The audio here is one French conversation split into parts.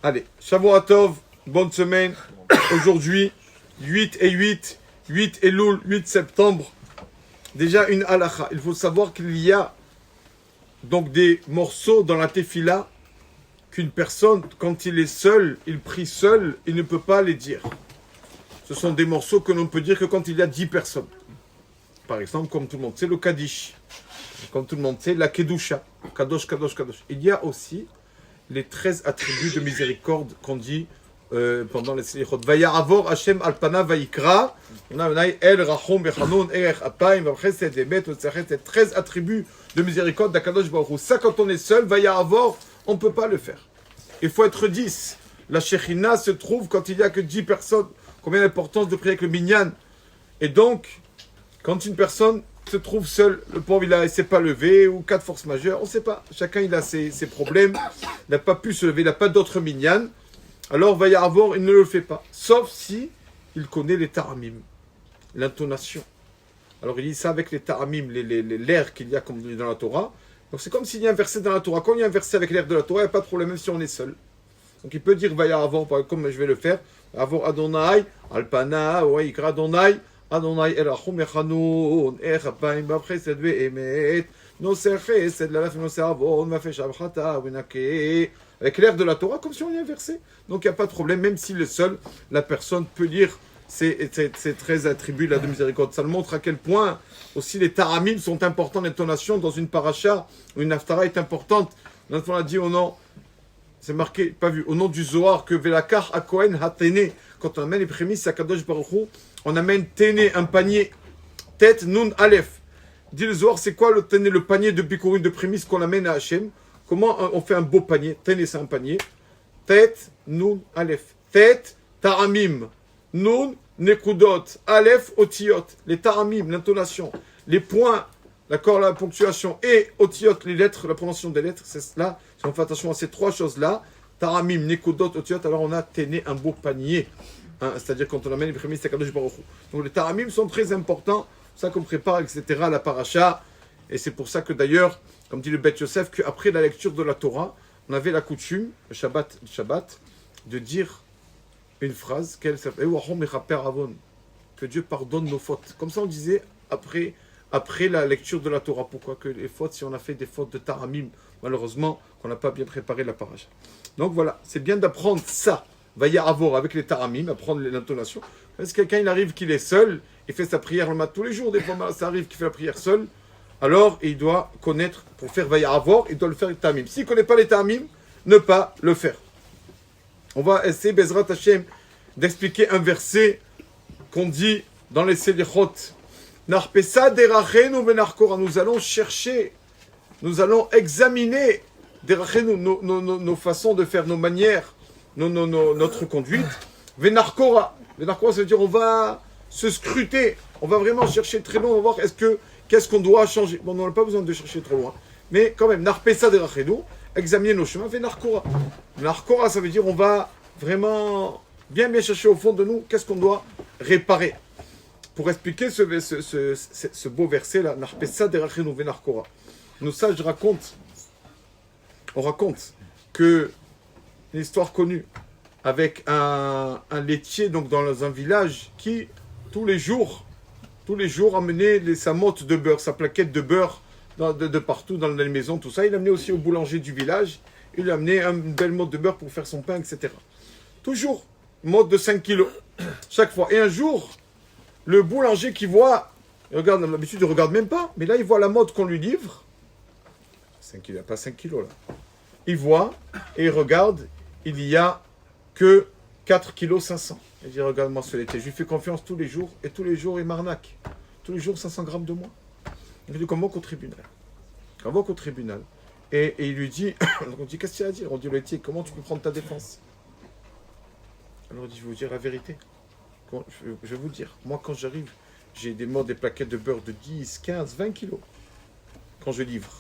Allez, Shavuot Tov, bonne semaine. Aujourd'hui, 8 et 8, 8 Elul, 8 septembre. Déjà une halakha. Il faut savoir qu'il y a donc des morceaux dans la tefila qu'une personne, quand il est seul, il prie seul, il ne peut pas les dire. Ce sont des morceaux que l'on peut dire que quand il y a 10 personnes. Par exemple, comme tout le monde sait, le Kaddish. Comme tout le monde sait, la Kedusha. Kadosh, Kadosh, Kadosh. Il y a aussi les 13 attributs de miséricorde qu'on dit pendant les Selichot. Vaya'avor Hashem alpana vayikra. El rachom bechanun erech apayim v'chesed emet v'tzachet. C'est 13 attributs de miséricorde d'Akadosh Baruch Hu. Ça, quand on est seul, Vaya'avor, on ne peut pas le faire. Il faut être 10. La Shechina se trouve quand il n'y a que 10 personnes. Combien d'importance de prier avec le minyan. Et donc, quand une personne se trouve seule, le pauvre, il ne s'est pas levé, ou cas de force majeure, on ne sait pas. Chacun, il a ses problèmes. Il n'a pas pu se lever, il n'a pas d'autre minyan. Alors, Vaya'avor, il ne le fait pas. Sauf si il connaît les taramim, l'intonation. Alors, il dit ça avec les taramim, l'air qu'il y a comme dans la Torah. Donc, c'est comme s'il y a un verset dans la Torah. Quand il y a un verset avec l'air de la Torah, il n'y a pas de problème, même si on est seul. Donc, il peut dire Vaya'avor, comme je vais le faire. Avor Adonai, Alpana, ouais, Ikra Adonai, Adonai Elachum Echanun, Echapayim Bavchesed Ve'emet, Noser Chesed, Lalaf Noser Avon, Mafesh Avchata, Wenake, avec l'air de la Torah, comme si on y a versé. Donc il n'y a pas de problème, même s'il est seul, la personne peut lire ces 13 attributs là, de miséricorde. Ça le montre à quel point aussi les taramim sont importants, l'intonation dans une paracha, une haftara est importante. On a dit au nom. C'est marqué, pas vu, au nom du Zohar, que Velakar à Kohen Hatene, quand on amène les prémices à Kadosh Baruch Hu, on amène Téné, un panier, tête, Nun, Aleph. Dit le Zohar, c'est quoi le Téné, le panier de Bikurim, de prémices qu'on amène à Hachem? Comment on fait un beau panier? Téné, c'est un panier. Tête, Nun, Aleph. Tête, Taramim. Nun, Nekudot. Aleph, Otiyot. Les Taramim, l'intonation. Les points, d'accord, la ponctuation. Et Otiyot, les lettres, la prononciation des lettres, c'est cela. Si on fait attention à ces trois choses-là, Taramim, Nekudot, Otiyot, alors on a Téné, un beau panier. Hein, c'est-à-dire quand on amène les prémices à Kadosh Baruch Hu. Donc les Taramim sont très importants. C'est ça qu'on prépare, etc., la paracha. Et c'est pour ça que d'ailleurs, comme dit le Beth Yosef, qu'après la lecture de la Torah, on avait la coutume, le Shabbat, de dire une phrase qu'elle s'appelle que Dieu pardonne nos fautes. Comme ça on disait après la lecture de la Torah. Pourquoi que les fautes, si on a fait des fautes de Taramim, malheureusement, qu'on n'a pas bien préparé la paracha. Donc voilà, c'est bien d'apprendre ça. Vaya'avor avec les Taramim, apprendre l'intonation. Parce que quelqu'un, il arrive qu'il est seul, il fait sa prière le matin tous les jours, des fois ça arrive qu'il fait la prière seul, alors il doit connaître, pour faire Vaya'avor, il doit le faire les Taramim. S'il ne connaît pas les Taramim, ne pas le faire. On va essayer, Bezrat Hashem, d'expliquer un verset qu'on dit dans les Selichot. Narpesa derachenu venarkora. Nous allons chercher, nous allons examiner derachenu, nos façons de faire, nos manières, notre conduite. Venarkora. Venarkora, ça veut dire on va se scruter, on va vraiment chercher très loin, on va voir qu'est-ce qu'on doit changer. Bon, on n'a pas besoin de chercher trop loin. Mais quand même, narpesa derachenu, examiner nos chemins, venarkora. Venarkora, ça veut dire on va vraiment bien chercher au fond de nous qu'est-ce qu'on doit réparer. Pour expliquer ce beau verset-là, Narpesa derachenu venarkora. Nos sages on raconte que une histoire connue avec un laitier donc dans un village qui tous les jours amenait sa motte de beurre, sa plaquette de beurre de partout dans les maisons, tout ça. Il amenait aussi au boulanger du village, il amenait une belle motte de beurre pour faire son pain, etc. Toujours motte de 5 kilos chaque fois. Et un jour, le boulanger qui voit, il regarde, d'habitude il ne regarde même pas, mais là il voit la motte qu'on lui livre. 5 kilos, il n'y a pas 5 kilos là. Il voit et il regarde, il n'y a que 4 kilos 500. Il dit regarde-moi ce laitier, je lui fais confiance tous les jours et tous les jours il m'arnaque. Tous les jours 500 grammes de moins. Il dit convoque au tribunal. Convoque au tribunal. Et il lui dit, on dit qu'est-ce qu'il y a à dire? On dit le laitier, comment tu peux prendre ta défense? Alors il dit je vais vous dire la vérité. Je vais vous le dire. Moi, quand j'arrive, j'ai des plaquettes de beurre de 10, 15, 20 kilos. Quand je livre.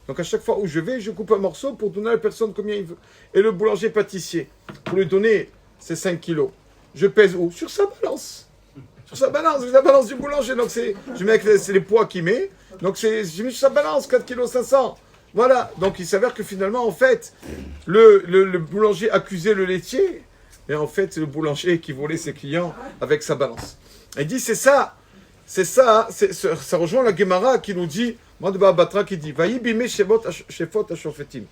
Donc, à chaque fois où je vais, je coupe un morceau pour donner à la personne combien il veut. Et le boulanger pâtissier, pour lui donner ces 5 kilos, je pèse où? Sur sa balance. Sur sa balance, la balance du boulanger. Donc, je mets c'est les poids qu'il met. Donc, je mets sur sa balance 4 kilos 500. Voilà, donc il s'avère que finalement, en fait, le boulanger accusait le laitier, et en fait, c'est le boulanger qui volait ses clients avec sa balance. Il dit, ça rejoint la Gemara qui nous dit, moi de Batra qui dit, Vaï bime shefot ashofetim.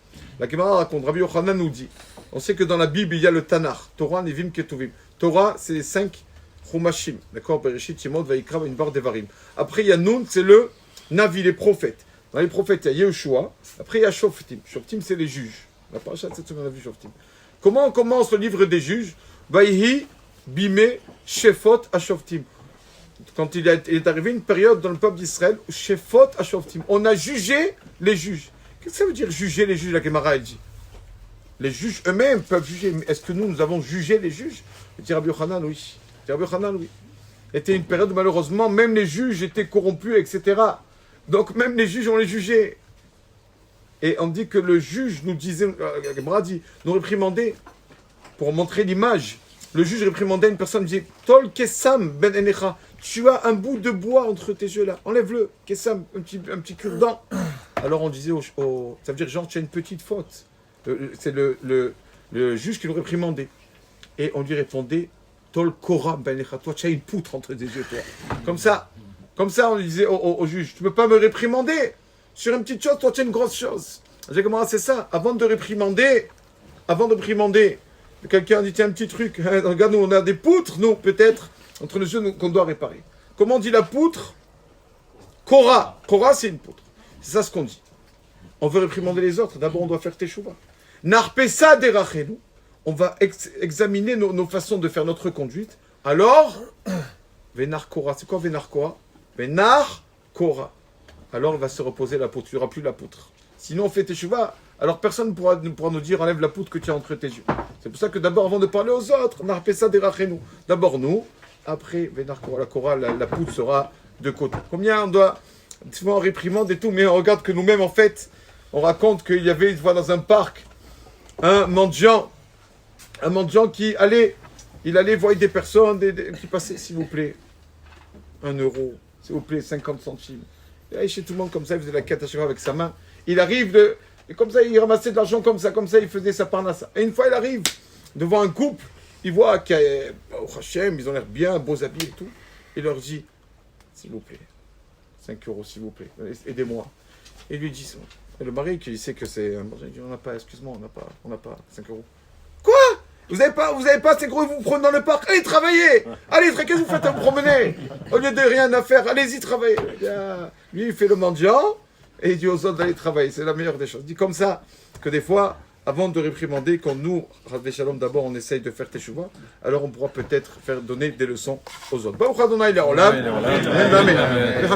La Gemara raconte, Rabbi Yochanan nous dit, on sait que dans la Bible, il y a le Tanakh, Torah, Nevim, Ketuvim. Torah, c'est les 5 Chumashim, d'accord, Bereshit, Shemot, Vaikra, Vayikra, Devarim. Après, il y a Nun, c'est le Navi, les prophètes. Dans les prophètes, il y a Yehoshua. Après, il y a Shoftim. Shoftim, c'est les juges. La paracha de cette semaine, on a vu Shoftim. Comment on commence le livre des juges? Vaïhi, Bime, Shefot, Ashoftim. Quand il est arrivé une période dans le peuple d'Israël où Shefot, Ashoftim. On a jugé les juges. Qu'est-ce que ça veut dire juger les juges, la Gemara, elle dit? Les juges eux-mêmes peuvent juger. Mais est-ce que nous avons jugé les juges? Il dit Rabbi Yochanan, oui. Rabbi Yochanan, oui. C'était une période où malheureusement, même les juges étaient corrompus, etc. Donc même les juges, on les jugeait. Et on dit que le juge nous disait, nous réprimandait, pour montrer l'image. Le juge réprimandait une personne, disait, Tol Kessam ben Enecha, tu as un bout de bois entre tes yeux là, enlève-le, Kessam, un petit cure-dent. Alors on disait, ça veut dire genre tu as une petite faute. C'est le juge qui nous réprimandait. Et on lui répondait, Tol Kora ben Enecha, toi tu as une poutre entre tes yeux, toi. Comme ça, on lui disait au juge, tu ne peux pas me réprimander sur une petite chose, toi tu as une grosse chose. J'ai commencé ça, avant de réprimander, quelqu'un dit, tiens, un petit truc, regarde, nous on a des poutres, nous, peut-être, entre les yeux, qu'on doit réparer. Comment on dit la poutre? Kora, c'est une poutre. C'est ça ce qu'on dit. On veut réprimander les autres, d'abord on doit faire teshuva. Narpesa derachenu, on va examiner nos façons de faire notre conduite. Alors, Venar Kora, c'est quoi Venar Kora? Venar Kora. Alors il va se reposer la poutre, il n'y aura plus la poutre. Sinon on fait teshuva, alors personne ne pourra nous dire enlève la poutre que tu as entre tes yeux. C'est pour ça que d'abord, avant de parler aux autres, Narpesa derachenu. D'abord nous, après Venar Kora, la poutre sera de côté. Combien on doit, souvent on réprimande et tout, mais on regarde que nous-mêmes en fait, on raconte qu'il y avait une fois dans un parc un mendiant qui allait voir des personnes qui passaient, s'il vous plaît, 1 euro, s'il vous plaît, 50 centimes. Il allait chez tout le monde comme ça, il faisait la quête à chaque fois avec sa main. Il arrive, et comme ça, il ramassait de l'argent comme ça, il faisait sa parnassa. Et une fois, il arrive devant un couple, il voit qu'au Hachem, ils ont l'air bien, beaux habits et tout. Il leur dit, s'il vous plaît, 5 euros, s'il vous plaît, aidez-moi. Et il lui dit, et le mari qui sait que c'est un il dit, on n'a pas, excuse-moi, on n'a pas 5 euros. Quoi? Vous avez pas 5 euros, vous vous prenez dans le parc, allez travailler! Allez, qu'est-ce que vous faites à vous promener? Au lieu de rien à faire, allez-y travailler. Lui, il fait le mendiant, et il dit aux autres d'aller travailler. C'est la meilleure des choses. Il dit comme ça, que des fois, avant de réprimander, quand nous, Radvé Shalom, d'abord, on essaye de faire teshuva, alors on pourra peut-être donner des leçons aux autres.